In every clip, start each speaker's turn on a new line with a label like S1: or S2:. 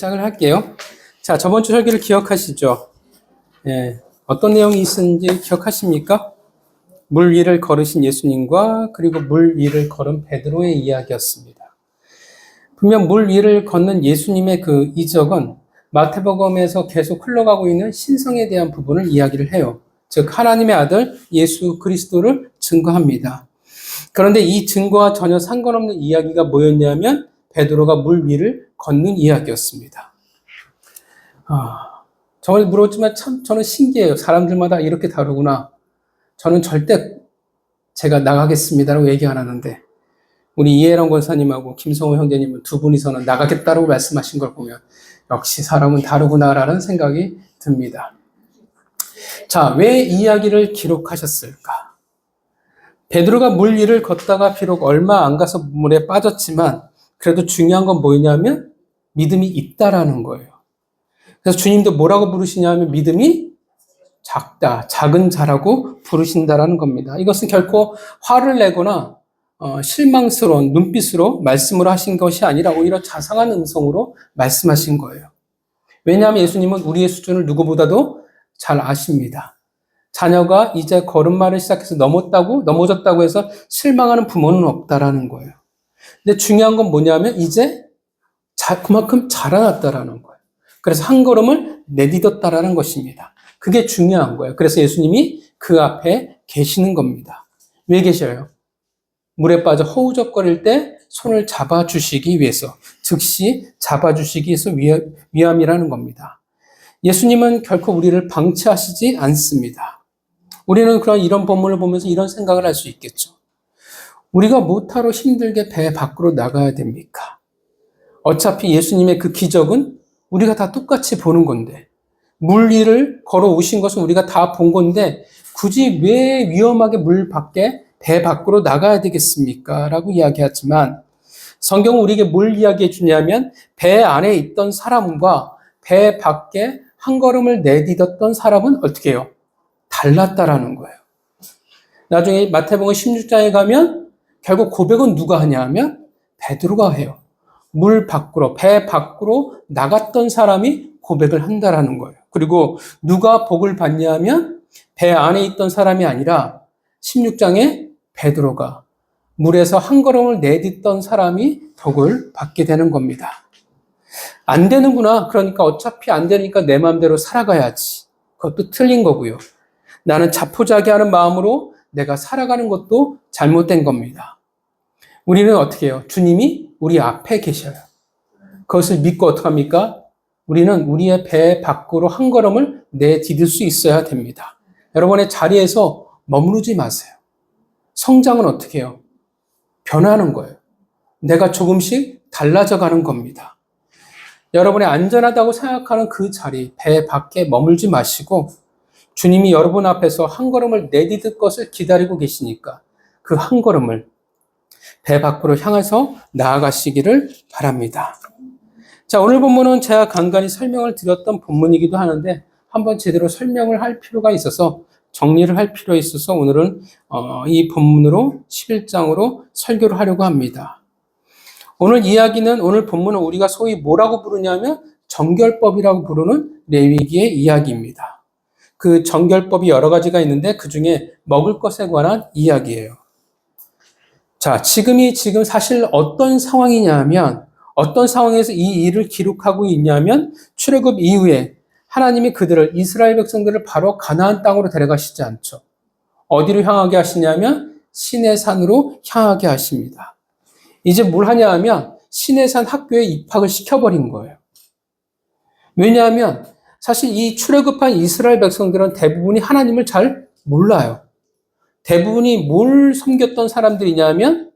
S1: 시작을 할게요. 자, 저번 주 설교를 기억하시죠? 예, 어떤 내용이 있었는지 기억하십니까? 물 위를 걸으신 예수님과 그리고 물 위를 걸은 베드로의 이야기였습니다. 분명 물 위를 걷는 예수님의 그 이적은 마태복음에서 계속 흘러가고 있는 신성에 대한 부분을 이야기를 해요. 즉 하나님의 아들 예수 그리스도를 증거합니다. 그런데 이 증거와 전혀 상관없는 이야기가 뭐였냐면 베드로가 물 위를 걷는 이야기였습니다. 저를 물었지만 참 저는 신기해요. 사람들마다 이렇게 다르구나. 저는 절대 제가 나가겠습니다라고 얘기 안 하는데 우리 이혜령 권사님하고 김성호 형제님은 두 분이서는 나가겠다라고 말씀하신 걸 보면 역시 사람은 다르구나라는 생각이 듭니다. 자, 왜 이야기를 기록하셨을까? 베드로가 물 위를 걷다가 비록 얼마 안 가서 물에 빠졌지만 그래도 중요한 건 뭐냐면 믿음이 있다라는 거예요. 그래서 주님도 뭐라고 부르시냐면 믿음이 작다, 작은 자라고 부르신다라는 겁니다. 이것은 결코 화를 내거나 실망스러운 눈빛으로 말씀을 하신 것이 아니라 오히려 자상한 음성으로 말씀하신 거예요. 왜냐하면 예수님은 우리의 수준을 누구보다도 잘 아십니다. 자녀가 이제 걸음마를 시작해서 넘어졌다고 해서 실망하는 부모는 없다라는 거예요. 근데 중요한 건 뭐냐면 이제 그만큼 자라났다라는 거예요. 그래서 한 걸음을 내딛었다라는 것입니다. 그게 중요한 거예요. 그래서 예수님이 그 앞에 계시는 겁니다. 왜 계셔요? 물에 빠져 허우적거릴 때 손을 잡아주시기 위해서, 즉시 잡아주시기 위해서 위함이라는 겁니다. 예수님은 결코 우리를 방치하시지 않습니다. 우리는 이런 본문을 보면서 이런 생각을 할 수 있겠죠. 우리가 뭐하러 힘들게 배 밖으로 나가야 됩니까? 어차피 예수님의 그 기적은 우리가 다 똑같이 보는 건데, 물 위를 걸어오신 것은 우리가 다 본 건데 굳이 왜 위험하게 배 밖으로 나가야 되겠습니까? 라고 이야기하지만 성경은 우리에게 뭘 이야기해 주냐면 배 안에 있던 사람과 배 밖에 한 걸음을 내딛었던 사람은 어떻게 해요? 달랐다라는 거예요. 나중에 마태복음 16장에 가면 결국 고백은 누가 하냐 하면 베드로가 해요. 배 밖으로 나갔던 사람이 고백을 한다라는 거예요. 그리고 누가 복을 받냐 하면 배 안에 있던 사람이 아니라 16장에 베드로가 물에서 한 걸음을 내딛던 사람이 복을 받게 되는 겁니다. 안 되는구나. 그러니까 어차피 안 되니까 내 마음대로 살아가야지. 그것도 틀린 거고요. 나는 자포자기하는 마음으로 내가 살아가는 것도 잘못된 겁니다. 우리는 어떻게 해요? 주님이 우리 앞에 계셔요. 그것을 믿고 어떻게 합니까? 우리는 우리의 배 밖으로 한 걸음을 내디딜 수 있어야 됩니다. 여러분의 자리에서 머무르지 마세요. 성장은 어떻게 해요? 변하는 거예요. 내가 조금씩 달라져 가는 겁니다. 여러분의 안전하다고 생각하는 그 자리, 배 밖에 머물지 마시고 주님이 여러분 앞에서 한 걸음을 내디딜 것을 기다리고 계시니까 그 한 걸음을 배 밖으로 향해서 나아가시기를 바랍니다. 자, 오늘 본문은 제가 간간히 설명을 드렸던 본문이기도 하는데 한번 제대로 설명을 할 필요가 있어서 정리를 할 필요가 있어서 오늘은 이 본문으로 11장으로 설교를 하려고 합니다. 오늘 본문은 우리가 소위 뭐라고 부르냐면 정결법이라고 부르는 레위기의 이야기입니다. 그 정결법이 여러 가지가 있는데 그 중에 먹을 것에 관한 이야기예요. 자, 지금 사실 어떤 상황이냐 하면 어떤 상황에서 이 일을 기록하고 있냐면 출애굽 이후에 하나님이 이스라엘 백성들을 바로 가나안 땅으로 데려가시지 않죠. 어디로 향하게 하시냐면 시내산으로 향하게 하십니다. 이제 뭘 하냐 하면 시내산 학교에 입학을 시켜버린 거예요. 왜냐하면 사실 이 출애굽한 이스라엘 백성들은 대부분이 하나님을 잘 몰라요. 대부분이 뭘 섬겼던 사람들이냐면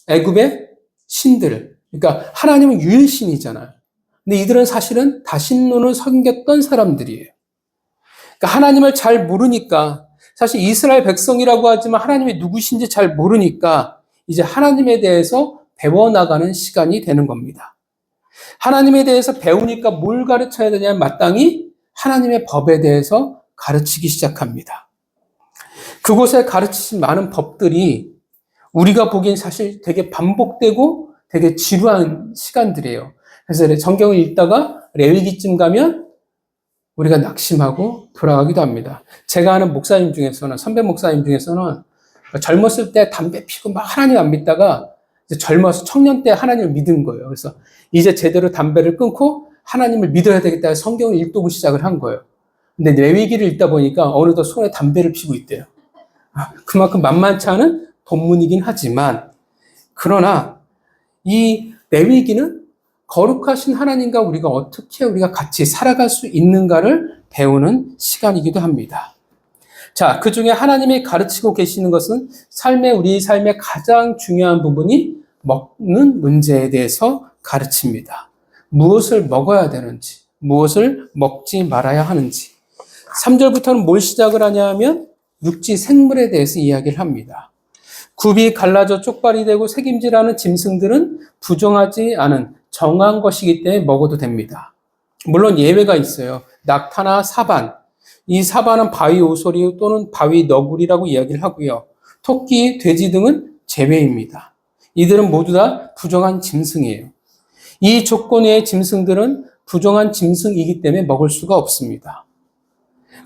S1: 애굽의 신들. 그러니까 하나님은 유일신이잖아요. 근데 이들은 사실은 다신론을 섬겼던 사람들이에요. 그러니까 하나님을 잘 모르니까 사실 이스라엘 백성이라고 하지만 하나님이 누구신지 잘 모르니까 이제 하나님에 대해서 배워나가는 시간이 되는 겁니다. 하나님에 대해서 배우니까 뭘 가르쳐야 되냐면 마땅히 하나님의 법에 대해서 가르치기 시작합니다. 그곳에 가르치신 많은 법들이 우리가 보기엔 사실 되게 반복되고 되게 지루한 시간들이에요. 그래서 성경을 읽다가 레위기쯤 가면 우리가 낙심하고 돌아가기도 합니다. 제가 아는 목사님 중에서는, 선배 목사님 중에서는 젊었을 때 담배 피고 막 하나님 안 믿다가 이제 젊어서 청년 때 하나님을 믿은 거예요. 그래서 이제 제대로 담배를 끊고 하나님을 믿어야 되겠다 해서 성경을 읽고 시작을 한 거예요. 근데 레위기를 읽다 보니까 어느덧 손에 담배를 피고 있대요. 그만큼 만만치 않은 본문이긴 하지만, 그러나 이 레위기는 거룩하신 하나님과 우리가 같이 살아갈 수 있는가를 배우는 시간이기도 합니다. 자, 그 중에 하나님이 가르치고 계시는 것은 우리 삶의 가장 중요한 부분이 먹는 문제에 대해서 가르칩니다. 무엇을 먹어야 되는지, 무엇을 먹지 말아야 하는지. 3절부터는 뭘 시작을 하냐 하면 육지 생물에 대해서 이야기를 합니다. 굽이 갈라져 쪽발이 되고 새김질하는 짐승들은 부정하지 않은 정한 것이기 때문에 먹어도 됩니다. 물론 예외가 있어요. 낙타나 사반. 이 사반은 바위 오소리 또는 바위 너구리라고 이야기를 하고요. 토끼, 돼지 등은 제외입니다. 이들은 모두 다 부정한 짐승이에요. 이 조건 외의 짐승들은 부정한 짐승이기 때문에 먹을 수가 없습니다.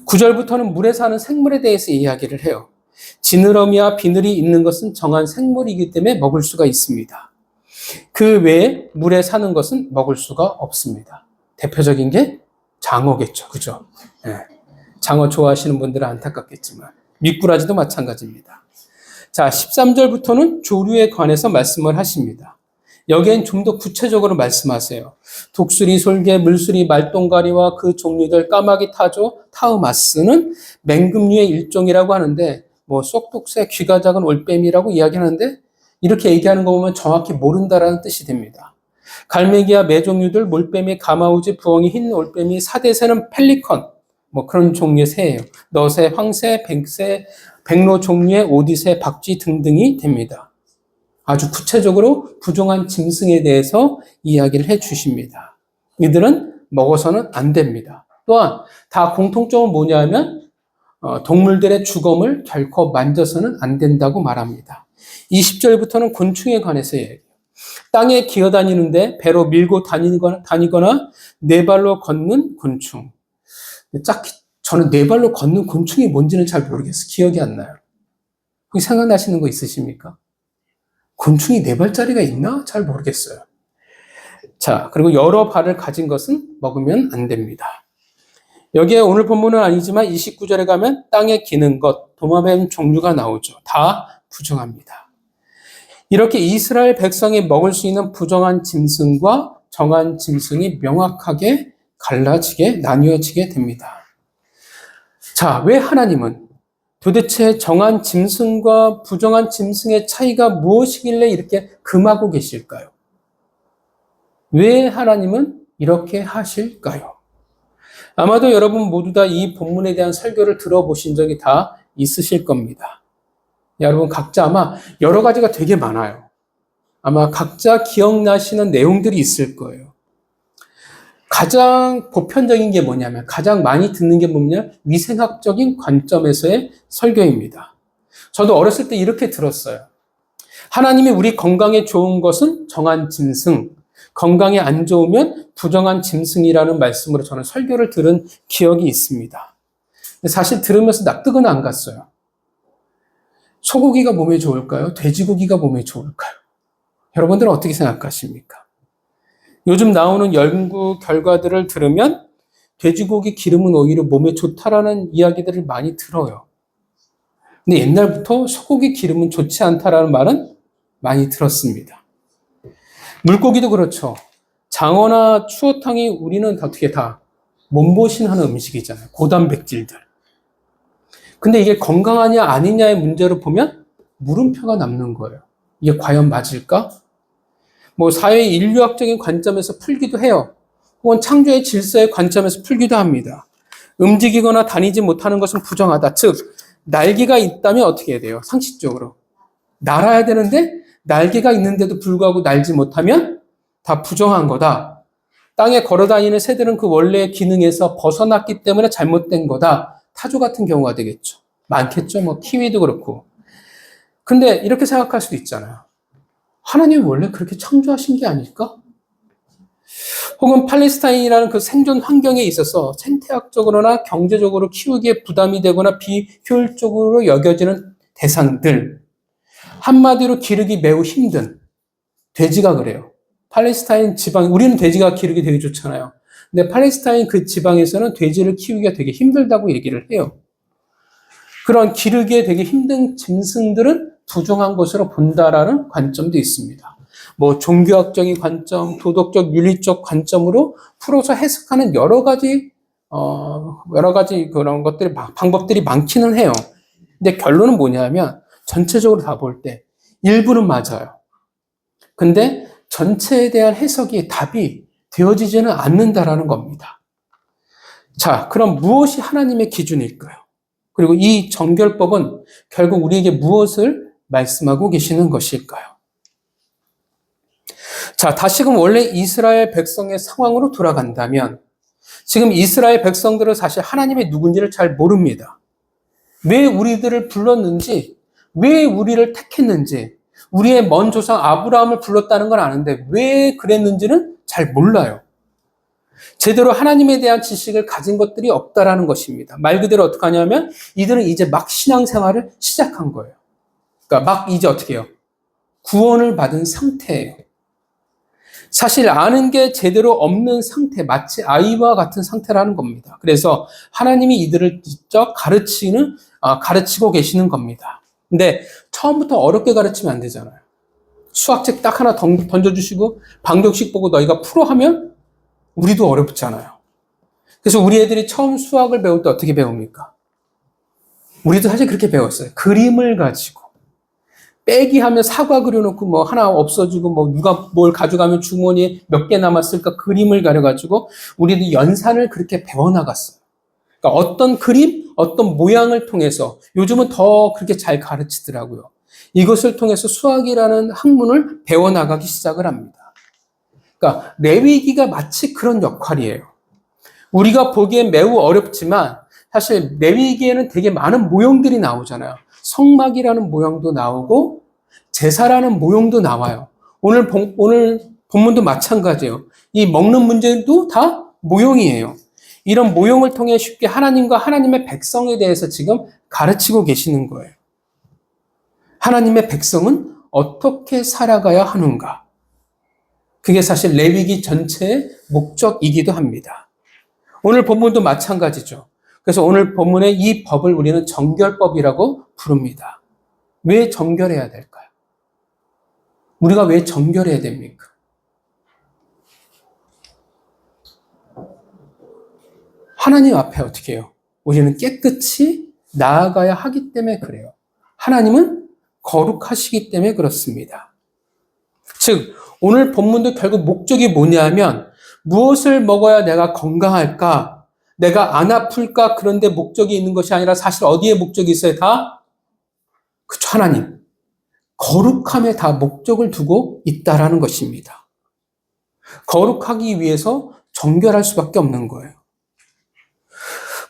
S1: 9절부터는 물에 사는 생물에 대해서 이야기를 해요. 지느러미와 비늘이 있는 것은 정한 생물이기 때문에 먹을 수가 있습니다. 그 외에 물에 사는 것은 먹을 수가 없습니다. 대표적인 게 장어겠죠. 그죠? 네. 장어 좋아하시는 분들은 안타깝겠지만 미꾸라지도 마찬가지입니다. 자, 13절부터는 조류에 관해서 말씀을 하십니다. 여기엔 좀 더 구체적으로 말씀하세요. 독수리, 솔개, 물수리, 말똥가리와 그 종류들, 까마귀, 타조, 타우마스는 맹금류의 일종이라고 하는데, 쏙독새, 귀가 작은 올빼미라고 이야기하는데, 이렇게 얘기하는 거 보면 정확히 모른다라는 뜻이 됩니다. 갈매기와 매종류들, 몰빼미, 가마우지, 부엉이, 흰 올빼미, 사대새는 펠리컨, 그런 종류의 새예요. 너새, 황새, 백새, 백로 종류의 오디새, 박쥐 등등이 됩니다. 아주 구체적으로 부정한 짐승에 대해서 이야기를 해 주십니다. 이들은 먹어서는 안 됩니다. 또한 다 공통점은 뭐냐면 동물들의 주검을 결코 만져서는 안 된다고 말합니다. 20절부터는 곤충에 관해서 얘기해요. 땅에 기어다니는데 배로 밀고 다니거나 네 발로 걷는 곤충. 저는 네 발로 걷는 곤충이 뭔지는 잘 모르겠어요. 기억이 안 나요. 혹시 생각나시는 거 있으십니까? 곤충이 네 발짜리가 있나? 잘 모르겠어요. 자, 그리고 여러 발을 가진 것은 먹으면 안 됩니다. 여기에 오늘 본문은 아니지만 29절에 가면 땅에 기는 것, 도마뱀 종류가 나오죠. 다 부정합니다. 이렇게 이스라엘 백성이 먹을 수 있는 부정한 짐승과 정한 짐승이 명확하게 나뉘어지게 됩니다. 자, 왜 하나님은 도대체 정한 짐승과 부정한 짐승의 차이가 무엇이길래 이렇게 금하고 계실까요? 왜 하나님은 이렇게 하실까요? 아마도 여러분 모두 다 이 본문에 대한 설교를 들어보신 적이 다 있으실 겁니다. 여러분 각자 아마 여러 가지가 되게 많아요. 아마 각자 기억나시는 내용들이 있을 거예요. 가장 보편적인 게 뭐냐면, 가장 많이 듣는 게 뭐냐면 위생학적인 관점에서의 설교입니다. 저도 어렸을 때 이렇게 들었어요. 하나님이 우리 건강에 좋은 것은 정한 짐승, 건강에 안 좋으면 부정한 짐승이라는 말씀으로 저는 설교를 들은 기억이 있습니다. 사실 들으면서 납득은 안 갔어요. 소고기가 몸에 좋을까요? 돼지고기가 몸에 좋을까요? 여러분들은 어떻게 생각하십니까? 요즘 나오는 연구 결과들을 들으면 돼지고기 기름은 오히려 몸에 좋다라는 이야기들을 많이 들어요. 근데 옛날부터 소고기 기름은 좋지 않다라는 말은 많이 들었습니다. 물고기도 그렇죠. 장어나 추어탕이 우리는 어떻게 다 몸보신하는 음식이잖아요. 고단백질들. 근데 이게 건강하냐 아니냐의 문제로 보면 물음표가 남는 거예요. 이게 과연 맞을까? 사회 인류학적인 관점에서 풀기도 해요. 혹은 창조의 질서의 관점에서 풀기도 합니다. 움직이거나 다니지 못하는 것은 부정하다. 즉, 날개가 있다면 어떻게 해야 돼요? 상식적으로. 날아야 되는데 날개가 있는데도 불구하고 날지 못하면 다 부정한 거다. 땅에 걸어다니는 새들은 그 원래의 기능에서 벗어났기 때문에 잘못된 거다. 타조 같은 경우가 되겠죠. 많겠죠. 키위도 그렇고. 근데 이렇게 생각할 수도 있잖아요. 하나님이 원래 그렇게 창조하신 게 아닐까? 혹은 팔레스타인이라는 그 생존 환경에 있어서 생태학적으로나 경제적으로 키우기에 부담이 되거나 비효율적으로 여겨지는 대상들, 한마디로 기르기 매우 힘든, 돼지가 그래요. 팔레스타인 지방, 우리는 돼지가 기르기 되게 좋잖아요. 근데 팔레스타인 그 지방에서는 돼지를 키우기가 되게 힘들다고 얘기를 해요. 그런 기르기에 되게 힘든 짐승들은 부정한 것으로 본다라는 관점도 있습니다. 뭐 종교학적인 관점, 도덕적, 윤리적 관점으로 풀어서 해석하는 여러 가지 그런 것들이, 방법들이 많기는 해요. 근데 결론은 뭐냐면 전체적으로 다 볼 때 일부는 맞아요. 근데 전체에 대한 해석이 답이 되어지지는 않는다라는 겁니다. 자, 그럼 무엇이 하나님의 기준일까요? 그리고 이 정결법은 결국 우리에게 무엇을 말씀하고 계시는 것일까요? 자, 다시금 원래 이스라엘 백성의 상황으로 돌아간다면 지금 이스라엘 백성들은 사실 하나님이 누군지를 잘 모릅니다. 왜 우리들을 불렀는지, 왜 우리를 택했는지, 우리의 먼 조상 아브라함을 불렀다는 건 아는데 왜 그랬는지는 잘 몰라요. 제대로 하나님에 대한 지식을 가진 것들이 없다라는 것입니다. 말 그대로 어떻게 하냐면 이들은 이제 막 신앙생활을 시작한 거예요. 그러니까 막 이제 어떻게 해요? 구원을 받은 상태예요. 사실 아는 게 제대로 없는 상태, 마치 아이와 같은 상태라는 겁니다. 그래서 하나님이 이들을 직접 가르치고 계시는 겁니다. 근데 처음부터 어렵게 가르치면 안 되잖아요. 수학책 딱 하나 던져주시고 방정식 보고 너희가 풀어 하면 우리도 어렵잖아요. 그래서 우리 애들이 처음 수학을 배울 때 어떻게 배웁니까? 우리도 사실 그렇게 배웠어요. 그림을 가지고. 빼기 하면 사과 그려놓고 뭐 하나 없어지고 뭐 누가 뭘 가져가면 주머니에 몇 개 남았을까 그림을 그려가지고 우리도 연산을 그렇게 배워나갔어요. 그러니까 어떤 그림, 어떤 모양을 통해서 요즘은 더 그렇게 잘 가르치더라고요. 이것을 통해서 수학이라는 학문을 배워나가기 시작을 합니다. 그러니까 레위기가 마치 그런 역할이에요. 우리가 보기엔 매우 어렵지만 사실 레위기에는 되게 많은 모형들이 나오잖아요. 성막이라는 모형도 나오고 제사라는 모형도 나와요. 오늘 본문도 마찬가지예요. 이 먹는 문제도 다 모형이에요. 이런 모형을 통해 쉽게 하나님과 하나님의 백성에 대해서 지금 가르치고 계시는 거예요. 하나님의 백성은 어떻게 살아가야 하는가? 그게 사실 레위기 전체의 목적이기도 합니다. 오늘 본문도 마찬가지죠. 그래서 오늘 본문의 이 법을 우리는 정결법이라고 부릅니다. 왜 정결해야 될까요? 우리가 왜 정결해야 됩니까? 하나님 앞에 어떻게 해요? 우리는 깨끗이 나아가야 하기 때문에 그래요. 하나님은 거룩하시기 때문에 그렇습니다. 즉, 오늘 본문도 결국 목적이 뭐냐면 무엇을 먹어야 내가 건강할까? 내가 안 아플까? 그런데 목적이 있는 것이 아니라 사실 어디에 목적이 있어요? 다? 그쵸, 하나님. 거룩함에 다 목적을 두고 있다라는 것입니다. 거룩하기 위해서 정결할 수밖에 없는 거예요.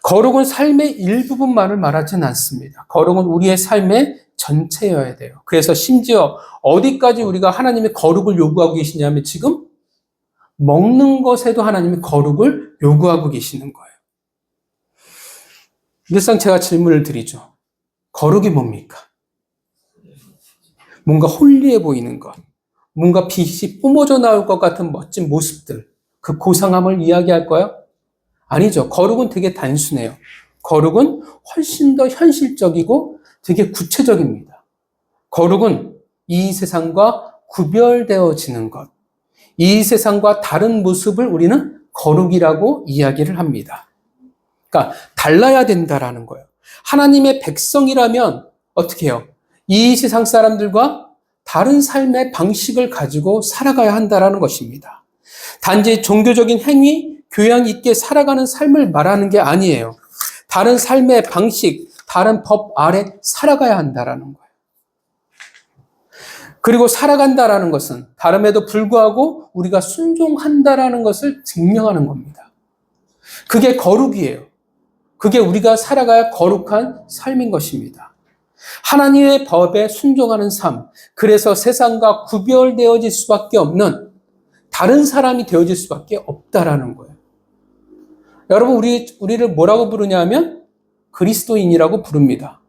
S1: 거룩은 삶의 일부분만을 말하지는 않습니다. 거룩은 우리의 삶의 전체여야 돼요. 그래서 심지어 어디까지 우리가 하나님의 거룩을 요구하고 계시냐면 지금 먹는 것에도 하나님이 거룩을 요구하고 계시는 거예요. 늘상 제가 질문을 드리죠. 거룩이 뭡니까? 뭔가 홀리해 보이는 것, 뭔가 빛이 뿜어져 나올 것 같은 멋진 모습들, 그 고상함을 이야기할까요? 아니죠. 거룩은 되게 단순해요. 거룩은 훨씬 더 현실적이고 되게 구체적입니다. 거룩은 이 세상과 구별되어지는 것, 이 세상과 다른 모습을 우리는 거룩이라고 이야기를 합니다. 그러니까 달라야 된다라는 거예요. 하나님의 백성이라면 어떻게 해요? 이 세상 사람들과 다른 삶의 방식을 가지고 살아가야 한다라는 것입니다. 단지 종교적인 행위, 교양 있게 살아가는 삶을 말하는 게 아니에요. 다른 삶의 방식, 다른 법 아래 살아가야 한다라는 거예요. 그리고 살아간다라는 것은 다름에도 불구하고 우리가 순종한다라는 것을 증명하는 겁니다. 그게 거룩이에요. 그게 우리가 살아가야 거룩한 삶인 것입니다. 하나님의 법에 순종하는 삶, 그래서 세상과 구별되어질 수밖에 없는 다른 사람이 되어질 수밖에 없다라는 거예요. 여러분, 우리를 뭐라고 부르냐면 그리스도인이라고 부릅니다.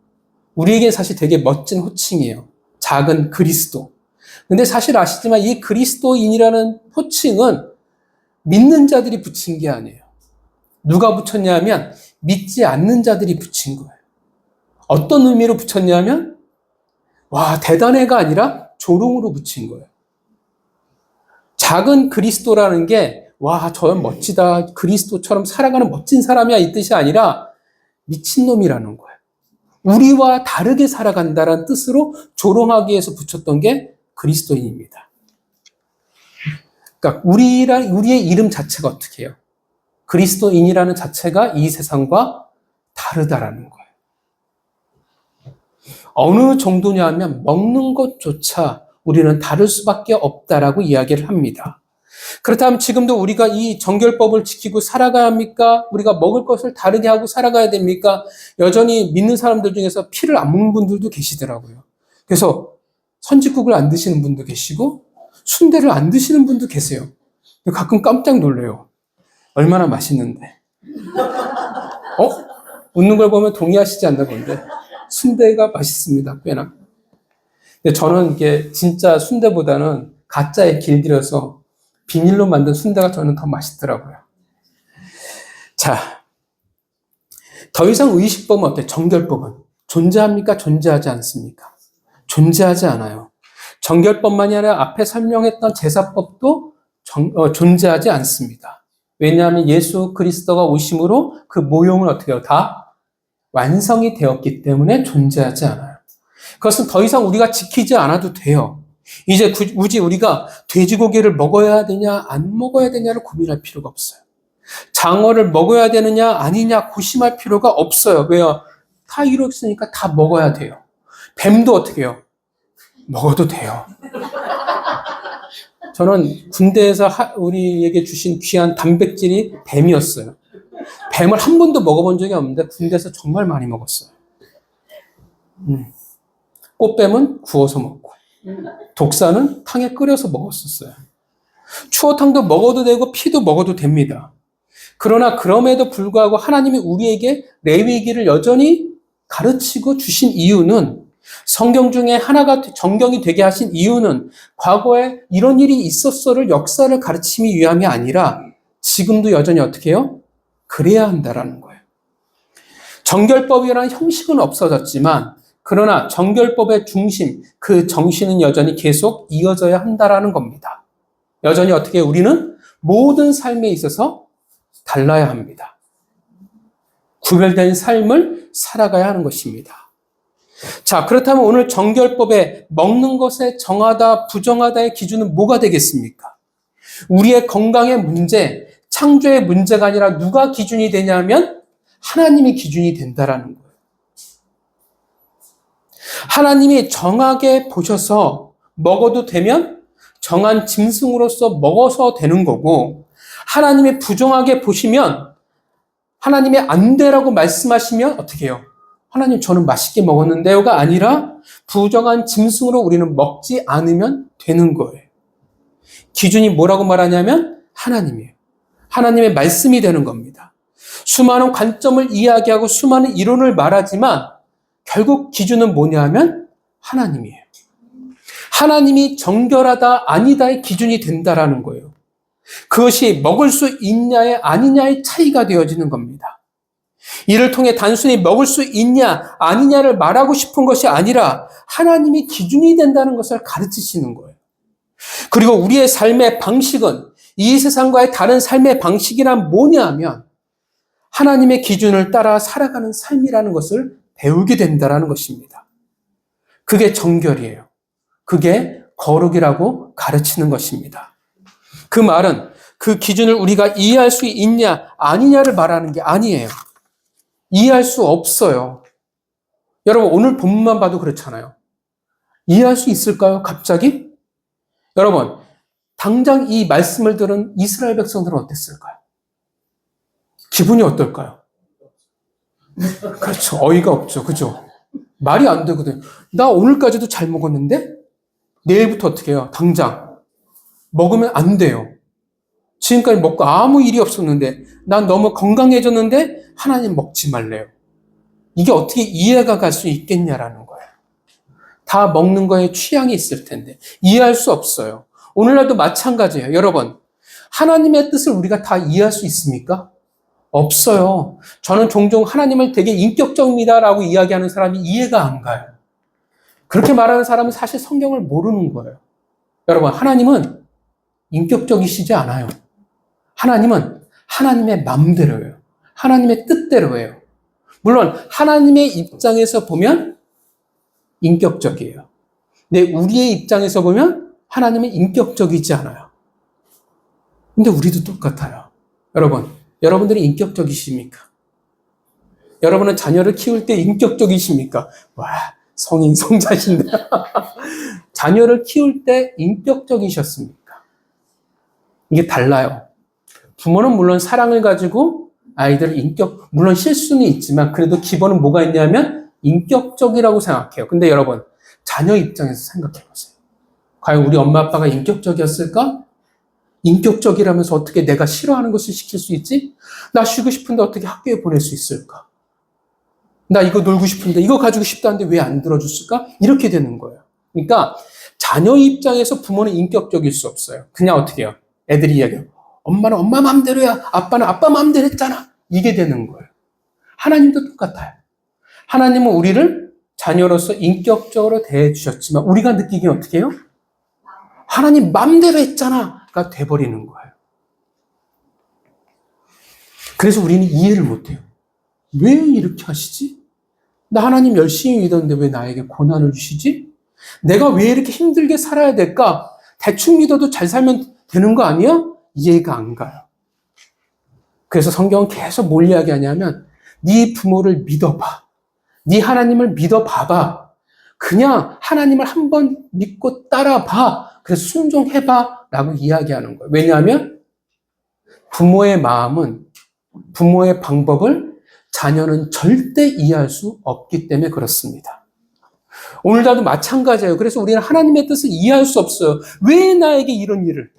S1: 우리에게 사실 되게 멋진 호칭이에요. 작은 그리스도. 근데 사실 아시지만 이 그리스도인이라는 호칭은 믿는 자들이 붙인 게 아니에요. 누가 붙였냐면 믿지 않는 자들이 붙인 거예요. 어떤 의미로 붙였냐면 와, 대단해가 아니라 조롱으로 붙인 거예요. 작은 그리스도라는 게 와, 저 멋지다. 그리스도처럼 살아가는 멋진 사람이야 이 뜻이 아니라 미친놈이라는 거예요. 우리와 다르게 살아간다는 뜻으로 조롱하기 위해서 붙였던 게 그리스도인입니다. 그러니까 우리의 이름 자체가 어떻게 해요? 그리스도인이라는 자체가 이 세상과 다르다라는 거예요. 어느 정도냐 하면 먹는 것조차 우리는 다를 수밖에 없다라고 이야기를 합니다. 그렇다면 지금도 우리가 이 정결법을 지키고 살아가야 합니까? 우리가 먹을 것을 다르게 하고 살아가야 됩니까? 여전히 믿는 사람들 중에서 피를 안 먹는 분들도 계시더라고요. 그래서 선짓국을 안 드시는 분도 계시고 순대를 안 드시는 분도 계세요. 가끔 깜짝 놀래요. 얼마나 맛있는데. 웃는 걸 보면 동의하시지 않나 본데. 순대가 맛있습니다. 꽤나. 근데 저는 이게 진짜 순대보다는 가짜에 길들여서 비닐로 만든 순대가 저는 더 맛있더라고요. 자, 더 이상 의식법은 어때요? 정결법은 존재합니까? 존재하지 않습니까? 존재하지 않아요. 정결법만이 아니라 앞에 설명했던 제사법도 존재하지 않습니다. 왜냐하면 예수 그리스도가 오심으로 그 모형은 어떻게 해요? 다 완성이 되었기 때문에 존재하지 않아요. 그것은 더 이상 우리가 지키지 않아도 돼요. 이제 굳이 우리가 돼지고기를 먹어야 되냐 안 먹어야 되냐를 고민할 필요가 없어요. 장어를 먹어야 되느냐 아니냐 고심할 필요가 없어요. 왜요? 다 이뤘으니까 다 먹어야 돼요. 뱀도 어떻게 해요? 먹어도 돼요. 저는 군대에서 우리에게 주신 귀한 단백질이 뱀이었어요. 뱀을 한 번도 먹어본 적이 없는데 군대에서 정말 많이 먹었어요. 꽃뱀은 구워서 먹고 독사는 탕에 끓여서 먹었었어요. 추어탕도 먹어도 되고 피도 먹어도 됩니다. 그러나 그럼에도 불구하고 하나님이 우리에게 레위기를 여전히 가르치고 주신 이유는 성경 중에 하나가 정경이 되게 하신 이유는 과거에 이런 일이 있었어를 역사를 가르치기 위함이 아니라 지금도 여전히 어떻게 해요? 그래야 한다라는 거예요. 정결법이라는 형식은 없어졌지만 그러나 정결법의 중심, 그 정신은 여전히 계속 이어져야 한다라는 겁니다. 여전히 어떻게 우리는 모든 삶에 있어서 달라야 합니다. 구별된 삶을 살아가야 하는 것입니다. 자, 그렇다면 오늘 정결법에 먹는 것에 정하다, 부정하다의 기준은 뭐가 되겠습니까? 우리의 건강의 문제, 창조의 문제가 아니라 누가 기준이 되냐면 하나님이 기준이 된다라는 거예요. 하나님이 정하게 보셔서 먹어도 되면 정한 짐승으로서 먹어서 되는 거고 하나님이 부정하게 보시면 하나님이 안 되라고 말씀하시면 어떻게 해요? 하나님 저는 맛있게 먹었는데요가 아니라 부정한 짐승으로 우리는 먹지 않으면 되는 거예요. 기준이 뭐라고 말하냐면 하나님이에요. 하나님의 말씀이 되는 겁니다. 수많은 관점을 이야기하고 수많은 이론을 말하지만 결국 기준은 뭐냐면 하나님이에요. 하나님이 정결하다 아니다의 기준이 된다라는 거예요. 그것이 먹을 수 있냐의 아니냐의 차이가 되어지는 겁니다. 이를 통해 단순히 먹을 수 있냐 아니냐를 말하고 싶은 것이 아니라 하나님이 기준이 된다는 것을 가르치시는 거예요. 그리고 우리의 삶의 방식은 이 세상과의 다른 삶의 방식이란 뭐냐 하면 하나님의 기준을 따라 살아가는 삶이라는 것을 배우게 된다는 것입니다. 그게 정결이에요. 그게 거룩이라고 가르치는 것입니다. 그 말은 그 기준을 우리가 이해할 수 있냐 아니냐를 말하는 게 아니에요. 이해할 수 없어요. 여러분 오늘 본문만 봐도 그렇잖아요. 이해할 수 있을까요? 갑자기? 여러분 당장 이 말씀을 들은 이스라엘 백성들은 어땠을까요? 기분이 어떨까요? 그렇죠. 어이가 없죠. 그죠? 말이 안 되거든요. 나 오늘까지도 잘 먹었는데 내일부터 어떻게 해요? 당장 먹으면 안 돼요. 지금까지 먹고 아무 일이 없었는데, 난 너무 건강해졌는데 하나님 먹지 말래요. 이게 어떻게 이해가 갈 수 있겠냐라는 거예요. 다 먹는 거에 취향이 있을 텐데 이해할 수 없어요. 오늘날도 마찬가지예요. 여러분, 하나님의 뜻을 우리가 다 이해할 수 있습니까? 없어요. 저는 종종 하나님을 되게 인격적입니다라고 이야기하는 사람이 이해가 안 가요. 그렇게 말하는 사람은 사실 성경을 모르는 거예요. 여러분, 하나님은 인격적이시지 않아요. 하나님은 하나님의 마음대로예요. 하나님의 뜻대로예요. 물론 하나님의 입장에서 보면 인격적이에요. 근데 우리의 입장에서 보면 하나님은 인격적이지 않아요. 근데 우리도 똑같아요. 여러분, 여러분들이 인격적이십니까? 여러분은 자녀를 키울 때 인격적이십니까? 와, 성인, 성자신다. 자녀를 키울 때 인격적이셨습니까? 이게 달라요. 부모는 물론 사랑을 가지고 아이들을 물론 실수는 있지만 그래도 기본은 뭐가 있냐면 인격적이라고 생각해요. 근데 여러분, 자녀 입장에서 생각해 보세요. 과연 우리 엄마 아빠가 인격적이었을까? 인격적이라면서 어떻게 내가 싫어하는 것을 시킬 수 있지? 나 쉬고 싶은데 어떻게 학교에 보낼 수 있을까? 나 이거 놀고 싶은데 이거 가지고 싶다는데 왜 안 들어줬을까? 이렇게 되는 거예요. 그러니까 자녀 입장에서 부모는 인격적일 수 없어요. 그냥 어떻게 해요? 애들이 이야기해요. 엄마는 엄마 마음대로야. 아빠는 아빠 마음대로 했잖아. 이게 되는 거예요. 하나님도 똑같아요. 하나님은 우리를 자녀로서 인격적으로 대해주셨지만 우리가 느끼기엔 어떻게 해요? 하나님 마음대로 했잖아가 돼버리는 거예요. 그래서 우리는 이해를 못해요. 왜 이렇게 하시지? 나 하나님 열심히 믿었는데 왜 나에게 고난을 주시지? 내가 왜 이렇게 힘들게 살아야 될까? 대충 믿어도 잘 살면 되는 거 아니야? 이해가 안 가요. 그래서 성경은 계속 뭘 이야기하냐면 네 부모를 믿어봐. 네 하나님을 믿어봐봐. 그냥 하나님을 한번 믿고 따라봐. 그래서 순종해봐 라고 이야기하는 거예요. 왜냐하면 부모의 마음은, 부모의 방법을 자녀는 절대 이해할 수 없기 때문에 그렇습니다. 오늘날도 마찬가지예요. 그래서 우리는 하나님의 뜻을 이해할 수 없어요. 왜 나에게 이런 일을,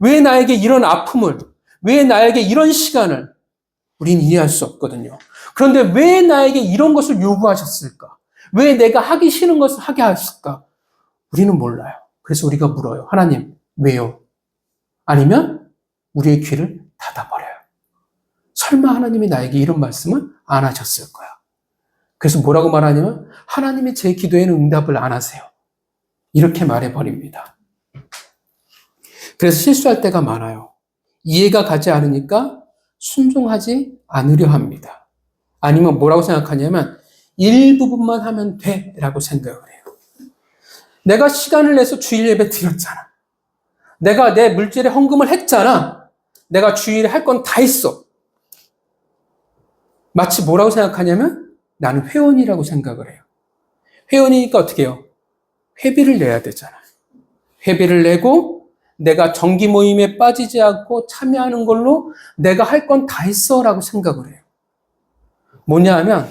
S1: 왜 나에게 이런 아픔을, 왜 나에게 이런 시간을 우리는 이해할 수 없거든요. 그런데 왜 나에게 이런 것을 요구하셨을까? 왜 내가 하기 싫은 것을 하게 하실까? 우리는 몰라요. 그래서 우리가 물어요. 하나님, 왜요? 아니면 우리의 귀를 닫아버려요. 설마 하나님이 나에게 이런 말씀은 안 하셨을 거야. 그래서 뭐라고 말하냐면 하나님이 제 기도에는 응답을 안 하세요. 이렇게 말해버립니다. 그래서 실수할 때가 많아요. 이해가 가지 않으니까 순종하지 않으려 합니다. 아니면 뭐라고 생각하냐면 일부분만 하면 돼 라고 생각을 해요. 내가 시간을 내서 주일 예배 드렸잖아. 내가 내 물질에 헌금을 했잖아. 내가 주일에 할 건 다 했어. 마치 뭐라고 생각하냐면 나는 회원이라고 생각을 해요. 회원이니까 어떻게 해요? 회비를 내야 되잖아요. 회비를 내고 내가 정기 모임에 빠지지 않고 참여하는 걸로 내가 할 건 다 했어 라고 생각을 해요. 뭐냐 하면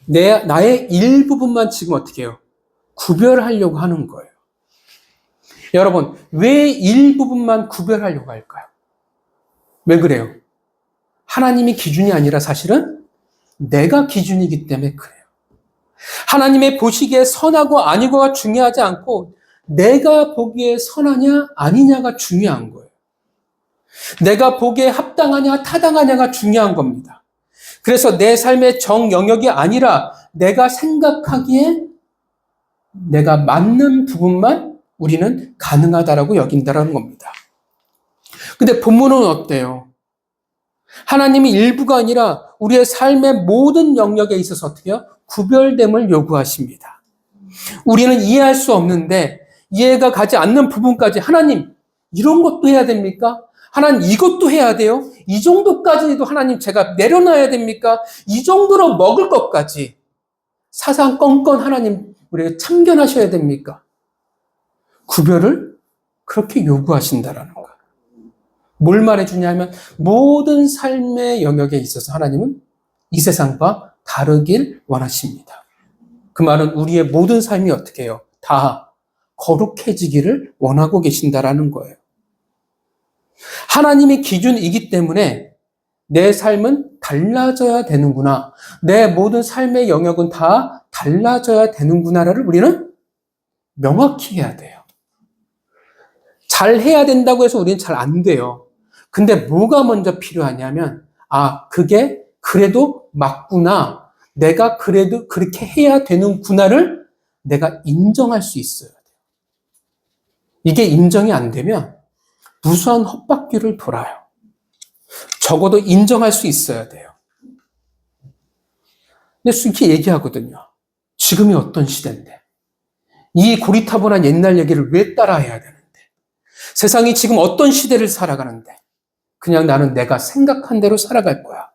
S1: 나의 일부분만 지금 어떻게 해요? 구별하려고 하는 거예요. 여러분, 왜 일부분만 구별하려고 할까요? 왜 그래요? 하나님이 기준이 아니라 사실은 내가 기준이기 때문에 그래요. 하나님의 보시기에 선하고 아니고가 중요하지 않고 내가 보기에 선하냐 아니냐가 중요한 거예요. 내가 보기에 합당하냐 타당하냐가 중요한 겁니다. 그래서 내 삶의 정 영역이 아니라 내가 생각하기에 내가 맞는 부분만 우리는 가능하다라고 여긴다라는 겁니다. 근데 본문은 어때요? 하나님이 일부가 아니라 우리의 삶의 모든 영역에 있어서 어떻게 해요? 구별됨을 요구하십니다. 우리는 이해할 수 없는데 이해가 가지 않는 부분까지 하나님 이런 것도 해야 됩니까? 하나님 이것도 해야 돼요? 이 정도까지도 하나님 제가 내려놔야 됩니까? 이 정도로 먹을 것까지 사상건건 하나님 우리가 참견하셔야 됩니까? 구별을 그렇게 요구하신다라는 거예요. 뭘 말해주냐면 모든 삶의 영역에 있어서 하나님은 이 세상과 다르길 원하십니다. 그 말은 우리의 모든 삶이 어떻게 해요? 다 거룩해지기를 원하고 계신다라는 거예요. 하나님이 기준이기 때문에 내 삶은 달라져야 되는구나. 내 모든 삶의 영역은 다 달라져야 되는구나를 우리는 명확히 해야 돼요. 잘 해야 된다고 해서 우리는 잘 안 돼요. 근데 뭐가 먼저 필요하냐면, 그게 그래도 맞구나. 내가 그래도 그렇게 해야 되는구나를 내가 인정할 수 있어야 돼요. 이게 인정이 안 되면 무수한 헛바퀴를 돌아요. 적어도 인정할 수 있어야 돼요. 근데 이렇게 얘기하거든요. 지금이 어떤 시대인데, 이 고리타분한 옛날 얘기를 왜 따라해야 되는데, 세상이 지금 어떤 시대를 살아가는데, 그냥 나는 내가 생각한 대로 살아갈 거야.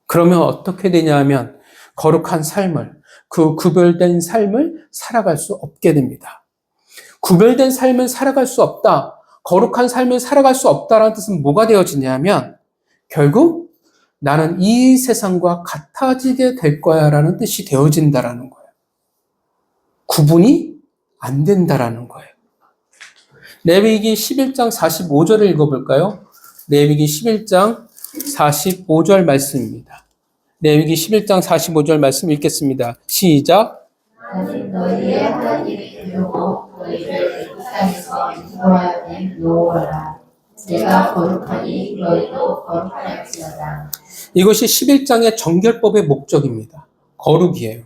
S1: 그러면 어떻게 되냐 하면 거룩한 삶을, 그 구별된 삶을 살아갈 수 없게 됩니다. 구별된 삶을 살아갈 수 없다, 거룩한 삶을 살아갈 수 없다라는 뜻은 뭐가 되어지냐면 결국 나는 이 세상과 같아지게 될 거야 라는 뜻이 되어진다라는 거예요. 구분이 안 된다라는 거예요. 레위기 11장 45절을 읽어볼까요? 레위기 11장 45절 말씀입니다. 레위기 11장 45절 말씀 읽겠습니다. 시작.
S2: 나는 너희의 하나님이 되려고 너희를 애굽 땅에서 인도하여 낸 여호와라. 내가 거룩하니 너희도 거룩할지어다.
S1: 이것이 11장의 정결법의 목적입니다. 거룩이에요.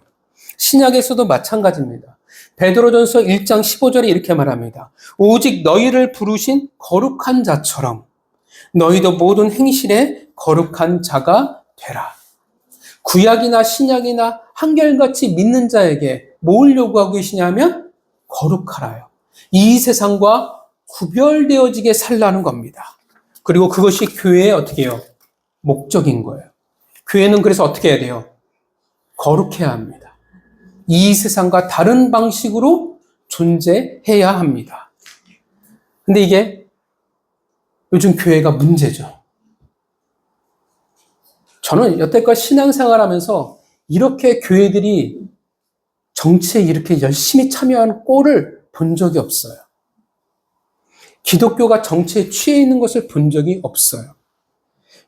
S1: 신약에서도 마찬가지입니다. 베드로전서 1장 15절에 이렇게 말합니다. 오직 너희를 부르신 거룩한 자처럼 너희도 모든 행실에 거룩한 자가 되라. 구약이나 신약이나 한결같이 믿는 자에게 뭘 요구하고 계시냐면 거룩하라요. 이 세상과 구별되어지게 살라는 겁니다. 그리고 그것이 교회의 어떻게 해요? 목적인 거예요. 교회는 그래서 어떻게 해야 돼요? 거룩해야 합니다. 이 세상과 다른 방식으로 존재해야 합니다. 근데 이게 요즘 교회가 문제죠. 저는 여태껏 신앙생활 하면서 이렇게 교회들이 정치에 이렇게 열심히 참여하는 꼴을 본 적이 없어요. 기독교가 정치에 취해 있는 것을 본 적이 없어요.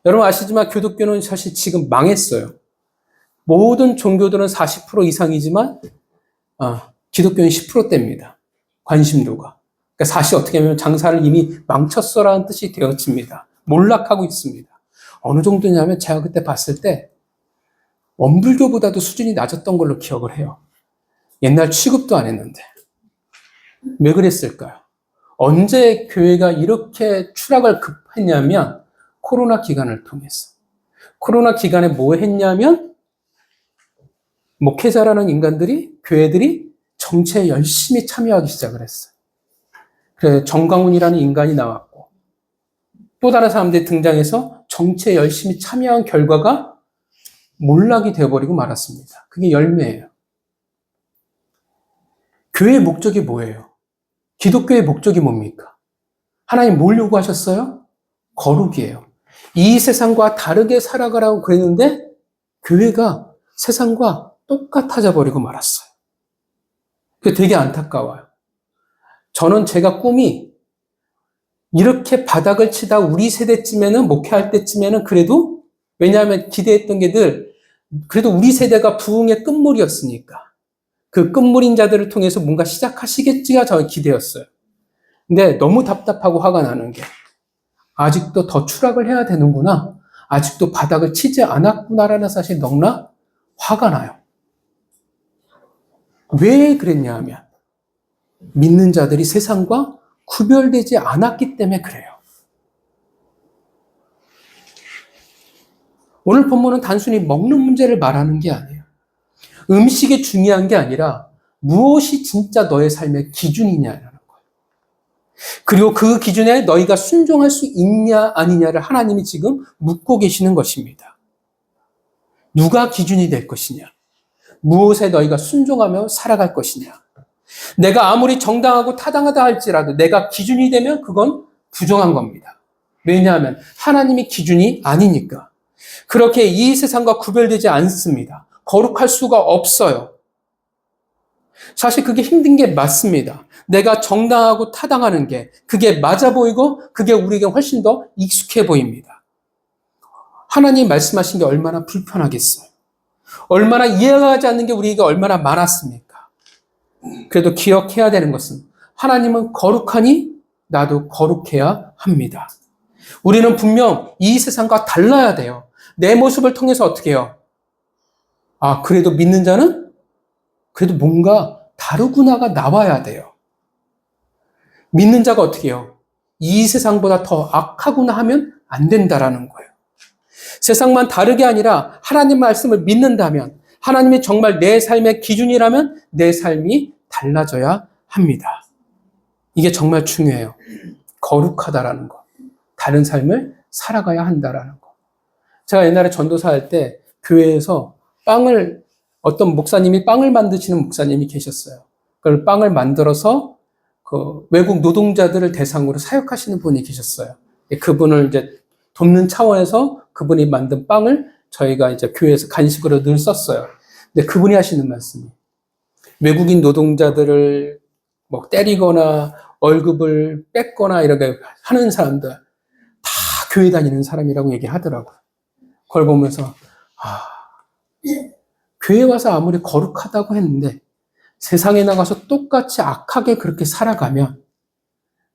S1: 여러분 아시지만 기독교는 사실 지금 망했어요. 모든 종교들은 40% 이상이지만 기독교는 10%대입니다. 관심도가. 그러니까 사실 어떻게 보면 장사를 이미 망쳤어라는 뜻이 되어집니다. 몰락하고 있습니다. 어느 정도냐면 제가 그때 봤을 때 원불교보다도 수준이 낮았던 걸로 기억을 해요. 옛날 취급도 안 했는데. 왜 그랬을까요? 언제 교회가 이렇게 추락을 급했냐면 코로나 기간을 통해서. 코로나 기간에 뭐 했냐면 목회자라는 인간들이, 교회들이 정치에 열심히 참여하기 시작을 했어요. 그래서 정강훈이라는 인간이 나왔고 또 다른 사람들이 등장해서 정치에 열심히 참여한 결과가 몰락이 되어버리고 말았습니다. 그게 열매예요. 교회의 목적이 뭐예요? 기독교의 목적이 뭡니까? 하나님 뭘 요구하셨어요? 거룩이에요. 이 세상과 다르게 살아가라고 그랬는데 교회가 세상과 똑같아져 버리고 말았어요. 그게 되게 안타까워요. 저는 제가 꿈이 이렇게 바닥을 치다 우리 세대쯤에는, 목회할 때쯤에는 그래도, 왜냐하면 기대했던 게 늘 그래도 우리 세대가 부흥의 끝물이었으니까 그 끝물인 자들을 통해서 뭔가 시작하시겠지가 저의 기대였어요. 근데 너무 답답하고 화가 나는 게 아직도 더 추락을 해야 되는구나, 아직도 바닥을 치지 않았구나라는 사실이 너무나 화가 나요. 왜 그랬냐 하면 믿는 자들이 세상과 구별되지 않았기 때문에 그래요. 오늘 본문은 단순히 먹는 문제를 말하는 게 아니에요. 음식이 중요한 게 아니라 무엇이 진짜 너의 삶의 기준이냐라는 거예요. 그리고 그 기준에 너희가 순종할 수 있냐 아니냐를 하나님이 지금 묻고 계시는 것입니다. 누가 기준이 될 것이냐? 무엇에 너희가 순종하며 살아갈 것이냐? 내가 아무리 정당하고 타당하다 할지라도 내가 기준이 되면 그건 부정한 겁니다. 왜냐하면 하나님이 기준이 아니니까. 그렇게 이 세상과 구별되지 않습니다. 거룩할 수가 없어요. 사실 그게 힘든 게 맞습니다. 내가 정당하고 타당하는 게 그게 맞아 보이고 그게 우리에게 훨씬 더 익숙해 보입니다. 하나님 말씀하신 게 얼마나 불편하겠어요. 얼마나 이해가지 않는 게 우리에게 얼마나 많았습니까? 그래도 기억해야 되는 것은 하나님은 거룩하니 나도 거룩해야 합니다. 우리는 분명 이 세상과 달라야 돼요. 내 모습을 통해서 어떻게 해요? 아, 그래도 믿는 자는 그래도 뭔가 다르구나가 나와야 돼요. 믿는 자가 어떻게 해요? 이 세상보다 더 악하구나 하면 안 된다라는 거예요. 세상만 다르게 아니라 하나님 말씀을 믿는다면, 하나님이 정말 내 삶의 기준이라면 내 삶이 달라져야 합니다. 이게 정말 중요해요. 거룩하다라는 거. 다른 삶을 살아가야 한다라는 거. 제가 옛날에 전도사 할 때 교회에서 어떤 목사님이 빵을 만드시는 목사님이 계셨어요. 그걸 빵을 만들어서 그 외국 노동자들을 대상으로 사역하시는 분이 계셨어요. 그분을 이제 돕는 차원에서 그분이 만든 빵을 저희가 이제 교회에서 간식으로 늘 썼어요. 근데 그분이 하시는 말씀이 외국인 노동자들을 뭐 때리거나 월급을 뺏거나 이렇게 하는 사람들 다 교회 다니는 사람이라고 얘기하더라고요. 그걸 보면서 교회 와서 아무리 거룩하다고 했는데 세상에 나가서 똑같이 악하게 그렇게 살아가면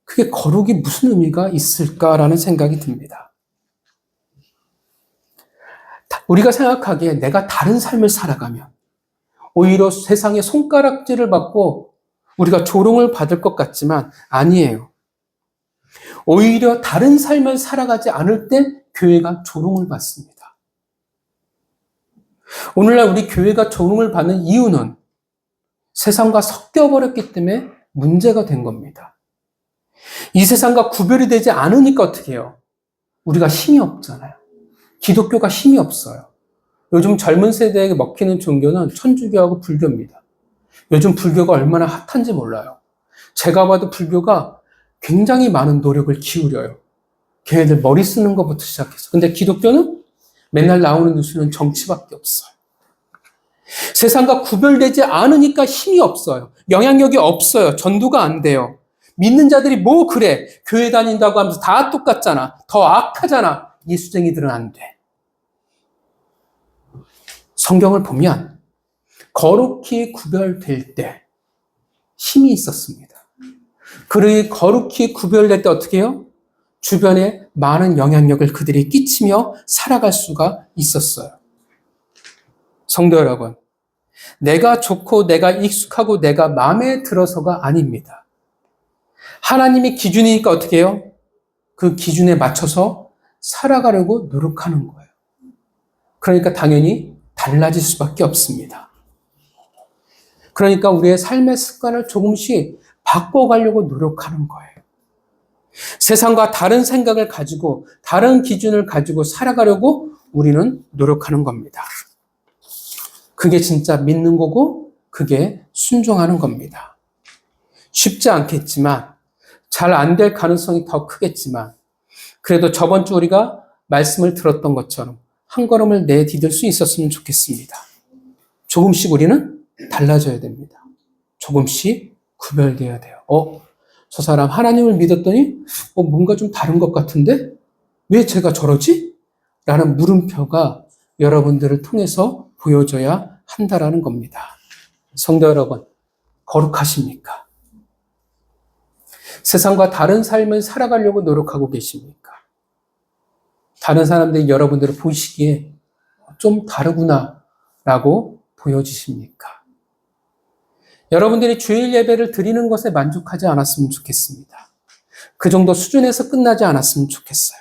S1: 그게 거룩이 무슨 의미가 있을까라는 생각이 듭니다. 우리가 생각하기에 내가 다른 삶을 살아가면 오히려 세상의 손가락질을 받고 우리가 조롱을 받을 것 같지만 아니에요. 오히려 다른 삶을 살아가지 않을 때 교회가 조롱을 받습니다. 오늘날 우리 교회가 조롱을 받는 이유는 세상과 섞여버렸기 때문에 문제가 된 겁니다. 이 세상과 구별이 되지 않으니까 어떻게 해요? 우리가 힘이 없잖아요. 기독교가 힘이 없어요. 요즘 젊은 세대에게 먹히는 종교는 천주교하고 불교입니다. 요즘 불교가 얼마나 핫한지 몰라요. 제가 봐도 불교가 굉장히 많은 노력을 기울여요. 걔네들 머리 쓰는 것부터 시작해서. 근데 기독교는 맨날 나오는 뉴스는 정치밖에 없어요. 세상과 구별되지 않으니까 힘이 없어요. 영향력이 없어요. 전도가 안 돼요. 믿는 자들이 뭐 그래. 교회 다닌다고 하면서 다 똑같잖아. 더 악하잖아. 예수쟁이들은 안 돼. 성경을 보면 거룩히 구별될 때 힘이 있었습니다. 그들이 거룩히 구별될 때 어떻게 해요? 주변에 많은 영향력을 그들이 끼치며 살아갈 수가 있었어요. 성도 여러분, 내가 좋고 내가 익숙하고 내가 마음에 들어서가 아닙니다. 하나님이 기준이니까 어떻게 해요? 그 기준에 맞춰서 살아가려고 노력하는 거예요. 그러니까 당연히 달라질 수밖에 없습니다. 그러니까 우리의 삶의 습관을 조금씩 바꿔가려고 노력하는 거예요. 세상과 다른 생각을 가지고 다른 기준을 가지고 살아가려고 우리는 노력하는 겁니다. 그게 진짜 믿는 거고 그게 순종하는 겁니다. 쉽지 않겠지만 잘 안 될 가능성이 더 크겠지만 그래도 저번 주 우리가 말씀을 들었던 것처럼 한 걸음을 내디딜 수 있었으면 좋겠습니다. 조금씩 우리는 달라져야 됩니다. 조금씩 구별되어야 돼요. 저 사람 하나님을 믿었더니 뭔가 좀 다른 것 같은데 왜 제가 저러지? 라는 물음표가 여러분들을 통해서 보여줘야 한다라는 겁니다. 성도 여러분, 거룩하십니까? 세상과 다른 삶을 살아가려고 노력하고 계십니까? 다른 사람들이 여러분들을 보시기에 좀 다르구나 라고 보여지십니까? 여러분들이 주일 예배를 드리는 것에 만족하지 않았으면 좋겠습니다. 그 정도 수준에서 끝나지 않았으면 좋겠어요.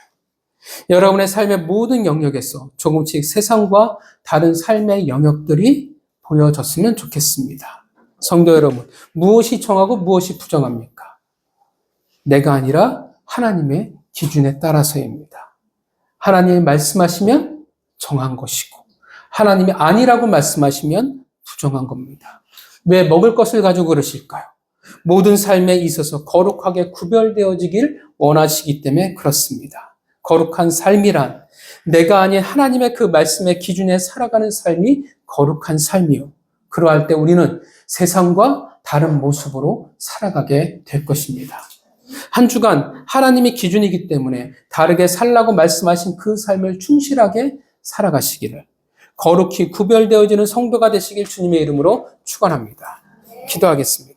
S1: 여러분의 삶의 모든 영역에서 조금씩 세상과 다른 삶의 영역들이 보여졌으면 좋겠습니다. 성도 여러분, 무엇이 정하고 무엇이 부정합니까? 내가 아니라 하나님의 기준에 따라서입니다. 하나님이 말씀하시면 정한 것이고 하나님이 아니라고 말씀하시면 부정한 겁니다. 왜 먹을 것을 가지고 그러실까요? 모든 삶에 있어서 거룩하게 구별되어지길 원하시기 때문에 그렇습니다. 거룩한 삶이란 내가 아닌 하나님의 그 말씀의 기준에 살아가는 삶이 거룩한 삶이요. 그러할 때 우리는 세상과 다른 모습으로 살아가게 될 것입니다. 한 주간 하나님의 기준이기 때문에 다르게 살라고 말씀하신 그 삶을 충실하게 살아가시기를, 거룩히 구별되어지는 성도가 되시길 주님의 이름으로 축원합니다. 기도하겠습니다.